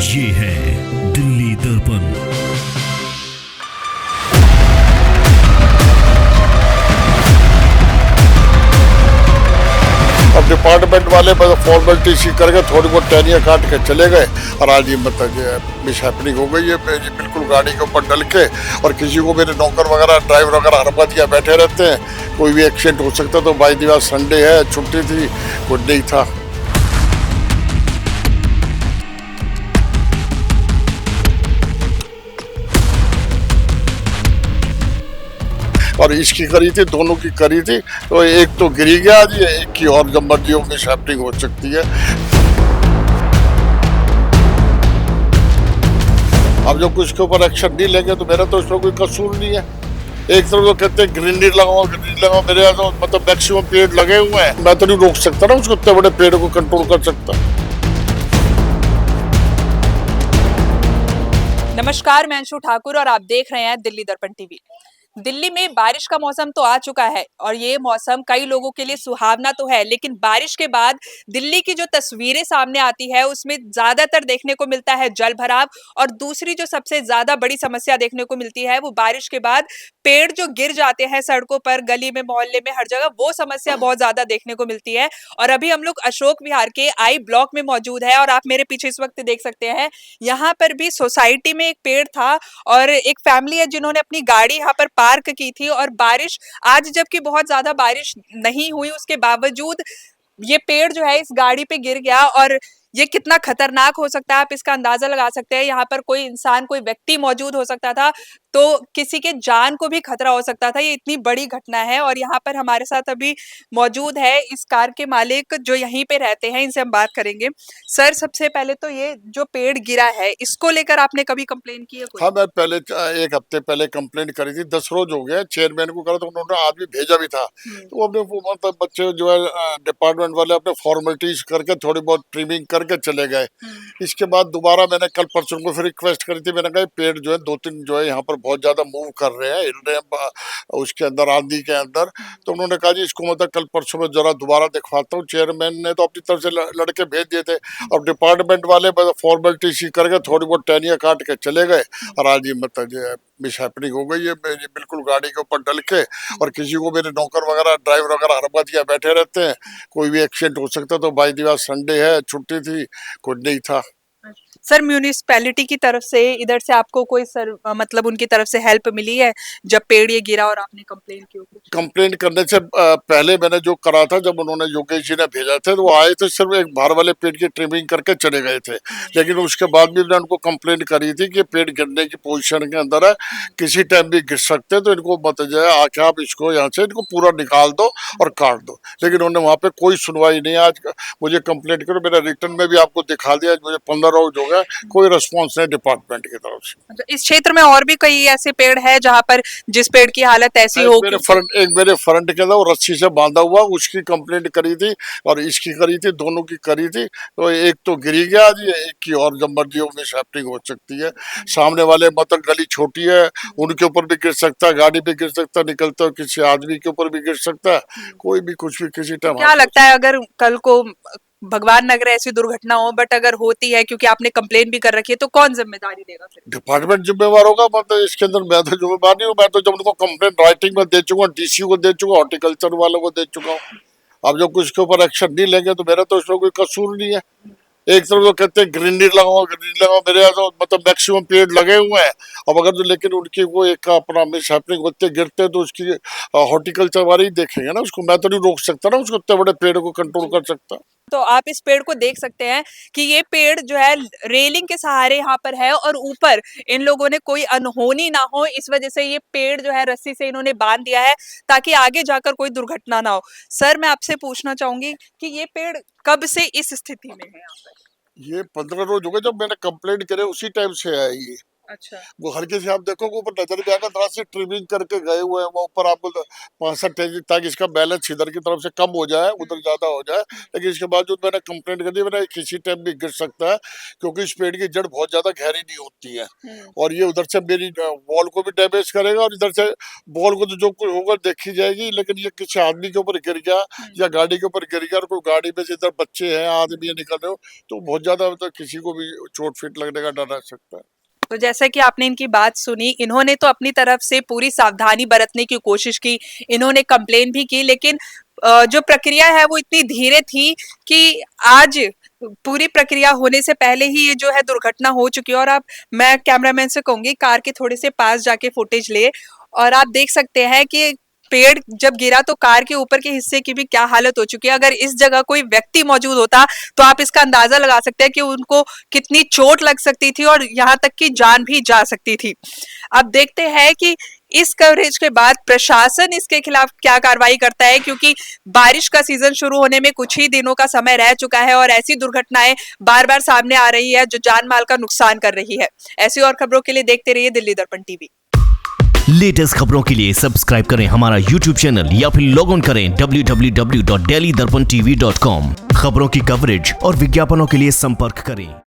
ये है दिल्ली दर्पण। अब डिपार्टमेंट वाले बस फॉर्मेलिटी सी करके थोड़ी बहुत टहनियाँ काट के चले गए और आज ये मतलब ये मिस हैपनिंग हो गई है। ये बिल्कुल गाड़ी के ऊपर डल के, और किसी को मेरे नौकर वगैरह ड्राइवर वगैरह हर बात या बैठे रहते हैं, कोई भी एक्सीडेंट हो सकता। तो बाई दिवार संडे है, छुट्टी थी, कुछ नहीं था। और इसकी करी थी, दोनों की करी थी, तो एक तो गिरी गया आज, ये एक की और जब मर्जी हो मिस हैपनिंग हो सकती है। अब जो कुछ के ऊपर एक्शन नहीं लेंगे तो मेरा तो इसमें कोई कसूर नहीं है। एक तरफ तो कहते हैं ग्रीनरी लगाओ, मेरे यहाँ तो मतलब मैक्सिमम पेड़ लगे हुए हैं, मैं तो नहीं रोक सकता ना उसको, इतने बड़े पेड़ को कंट्रोल कर सकता। नमस्कार, मैं अंशु ठाकुर और आप देख रहे हैं दिल्ली दर्पण टीवी। दिल्ली में बारिश का मौसम तो आ चुका है और ये मौसम कई लोगों के लिए सुहावना तो है, लेकिन बारिश के बाद दिल्ली की जो तस्वीरें सामने आती है उसमें ज्यादातर देखने को मिलता है जल भराव। और दूसरी जो सबसे ज्यादा बड़ी समस्या देखने को मिलती है वो बारिश के बाद पेड़ जो गिर जाते हैं सड़कों पर, गली में, मोहल्ले में, हर जगह वो समस्या बहुत ज्यादा देखने को मिलती है। और अभी हम लोग अशोक विहार के आई ब्लॉक में मौजूद है और आप मेरे पीछे इस वक्त देख सकते हैं, यहाँ पर भी सोसाइटी में एक पेड़ था और एक फैमिली है जिन्होंने अपनी गाड़ी यहाँ पर पार्क की थी। और बारिश आज, जबकि बहुत ज्यादा बारिश नहीं हुई, उसके बावजूद ये पेड़ जो है इस गाड़ी पे गिर गया। और ये कितना खतरनाक हो सकता है आप इसका अंदाजा लगा सकते हैं। यहाँ पर कोई इंसान, कोई व्यक्ति मौजूद हो सकता था, तो किसी के जान को भी खतरा हो सकता था। ये इतनी बड़ी घटना है। और यहाँ पर हमारे साथ अभी मौजूद है इस कार के मालिक जो यहीं पे रहते हैं, इनसे हम बात करेंगे। सर, सबसे पहले तो ये जो पेड़ गिरा है इसको लेकर आपने कभी कंप्लेन की है कोई? हाँ, मैं पहले एक हफ्ते पहले कंप्लेंट करी थी, 10 रोज हो गए चेयरमैन को करा, तो उन्होंने आदमी भेजा भी था। तो अपने वो मतलब बच्चे जो है डिपार्टमेंट वाले अपने फॉर्मेलिटीज करके थोड़ी बहुत ट्रिमिंग करके चले गए। इसके बाद दोबारा मैंने कल परसों को फिर रिक्वेस्ट करी थी, मैंने कहा पेड़ जो है 2-3 जो है यहाँ पर बहुत ज्यादा मूव कर रहे हैं, हिल रहे हैं उसके अंदर, आंधी के अंदर। तो उन्होंने कहा जी इसको मतलब कल परसों में जरा दोबारा दिखवाता हूँ। चेयरमैन ने तो अपनी तरफ से लड़के भेज दिए थे, और डिपार्टमेंट वाले फॉर्मेलिटी सी करके थोड़ी बहुत टहनियाँ काट के चले गए और आज ये मतलब जो है मिस हैपनिंग हो गई है। ये बिल्कुल गाड़ी के ऊपर डल के, और किसी को मेरे नौकर वगैरह ड्राइवर वगैरह हर बात या बैठे रहते हैं, कोई भी एक्सीडेंट हो सकता। तो बाई दिवार संडे है, छुट्टी थी, कुछ नहीं था। सर, म्यूनिसिपैलिटी की तरफ से इधर से आपको कोई मतलब उनकी तरफ से हेल्प मिली है जब पेड़ ये गिरा और आपने कंप्लेन की हो? कंप्लेंट करने से पहले मैंने जो करा था, जब उन्होंने योगेश जी ने भेजा थे, तो वो आए थे, सिर्फ एक बाहर वाले पेड़ की ट्रिमिंग करके चले गए थे। लेकिन उसके बाद भी मैंने उनको कंप्लेंट करी थी कि पेड़ गिरने की पोजीशन के अंदर है, किसी टाइम भी गिर सकते हैं, तो इनको मत जाए, आके आप इसको यहाँ से इनको पूरा निकाल दो और काट दो। लेकिन उन्होंने वहाँ पे कोई सुनवाई नहीं। आज मुझे कंप्लेंट करो, मेरा रिटर्न में भी आपको दिखा दिया, मुझे 15 रोज हो गए, कोई रिस्पॉन्स नहीं डिपार्टमेंट की तरफ से। इस क्षेत्र में और भी कई ऐसे पेड़ है जहाँ पर जिस पेड़ की हालत ऐसी हो एक मेरे फ्रंट के अंदर वो रस्सी से बांधा हुआ, उसकी कंप्लेंट करी थी, और इसकी करी थी, दोनों की करी थी। तो एक तो गिरी गया आज, ये एक की और जब मर्जी हो मिस हैपनिंग हो सकती है। सामने वाले मतलब गली छोटी है, उनके ऊपर भी गिर सकता है, गाड़ी पे गिर सकता है, निकलता है, किसी आदमी के ऊपर भी गिर सकता है, कोई भी कुछ भी किसी टाइम। क्या लगता है अगर कल को भगवान न करे ऐसी दुर्घटना हो, बट अगर होती है, क्योंकि आपने कंप्लेन भी कर रखी है, तो कौन जिम्मेदारी देगा फिर? डिपार्टमेंट जिम्मेवार होगा, मतलब इसके अंदर मैं तो जिम्मेवार नहीं हूँ। मैं तो जब उनको कंप्लेंट राइटिंग में दे चुका हूँ, डीसी को दे चुका हूँ, हॉर्टिकल्चर वालों को दे चुका हूँ। अब जो कुछ के ऊपर एक्शन नहीं लेंगे तो मेरा तो इसमें कोई कसूर नहीं है। एक तरफ तो कहते हैं ग्रीनरी लगाओ, मेरे यहाँ तो मतलब मैक्सिमम पेड़ लगे हुए हैं। अब अगर जो लेकिन उनकी वो एक अपना मिस हैपनिंग होते गिरते, तो उसकी हॉर्टिकल्चर वाले ही देखेंगे ना उसको, मैं तो नहीं रोक सकता ना उसको, इतने बड़े पेड़ को कंट्रोल कर सकता। तो आप इस पेड़ को देख सकते हैं कि ये पेड़ जो है रेलिंग के सहारे यहाँ पर है और ऊपर इन लोगों ने कोई अनहोनी ना हो, इस वजह से ये पेड़ जो है रस्सी से इन्होंने बांध दिया है ताकि आगे जाकर कोई दुर्घटना ना हो। सर, मैं आपसे पूछना चाहूंगी कि ये पेड़ कब से इस स्थिति में है यहाँ पर? ये 15 रोज हो गए जब मैंने कंप्लेंट करे, उसी टाइम से है ये। अच्छा। वो हल्के से आप देखोगे ऊपर नजर भी आएगा, थोड़ा सा ट्रिमिंग करके गए हुए हैं वो ऊपर, आपको 65 ताकि इसका बैलेंस इधर की तरफ से कम हो जाए, उधर ज्यादा हो जाए। लेकिन इसके बावजूद मैंने कंप्लेंट कर दी, मैंने किसी टाइम भी गिर सकता है, क्योंकि इस पेड़ की जड़ बहुत ज्यादा गहरी नहीं होती है, और ये उधर से मेरी वॉल को भी डैमेज करेगा, और इधर से बॉल को तो जो कुछ होगा देखी जाएगी। लेकिन ये किसी आदमी के ऊपर गिर गया या गाड़ी के ऊपर गिर गया, और कोई गाड़ी में से इधर बच्चे हैं, आदमी निकल रहे हो, तो बहुत ज्यादा मतलब किसी को भी चोट फीट लगने का डर रह सकता है। तो जैसा कि आपने इनकी बात सुनी, इन्होंने तो अपनी तरफ से पूरी सावधानी बरतने की कोशिश की, इन्होंने कंप्लेन भी की, लेकिन जो प्रक्रिया है वो इतनी धीरे थी कि आज पूरी प्रक्रिया होने से पहले ही ये जो है दुर्घटना हो चुकी है। और अब मैं कैमरामैन से कहूंगी कार के थोड़े से पास जाके फुटेज ले, और आप देख सकते हैं कि पेड़ जब गिरा तो कार के ऊपर के हिस्से की भी क्या हालत हो चुकी है। अगर इस जगह कोई व्यक्ति मौजूद होता तो आप इसका अंदाजा लगा सकते हैं कि उनको कितनी चोट लग सकती थी, और यहाँ तक कि जान भी जा सकती थी। अब देखते हैं कि इस कवरेज के बाद प्रशासन इसके खिलाफ क्या कार्रवाई करता है, क्योंकि बारिश का सीजन शुरू होने में कुछ ही दिनों का समय रह चुका है और ऐसी दुर्घटनाएं बार बार सामने आ रही है जो जान माल का नुकसान कर रही है। ऐसी और खबरों के लिए देखते रहिए दिल्ली दर्पण टीवी। लेटेस्ट खबरों के लिए सब्सक्राइब करें हमारा YouTube चैनल या फिर लॉग ऑन करें www.delhidarpantv.com। खबरों की कवरेज और विज्ञापनों के लिए संपर्क करें।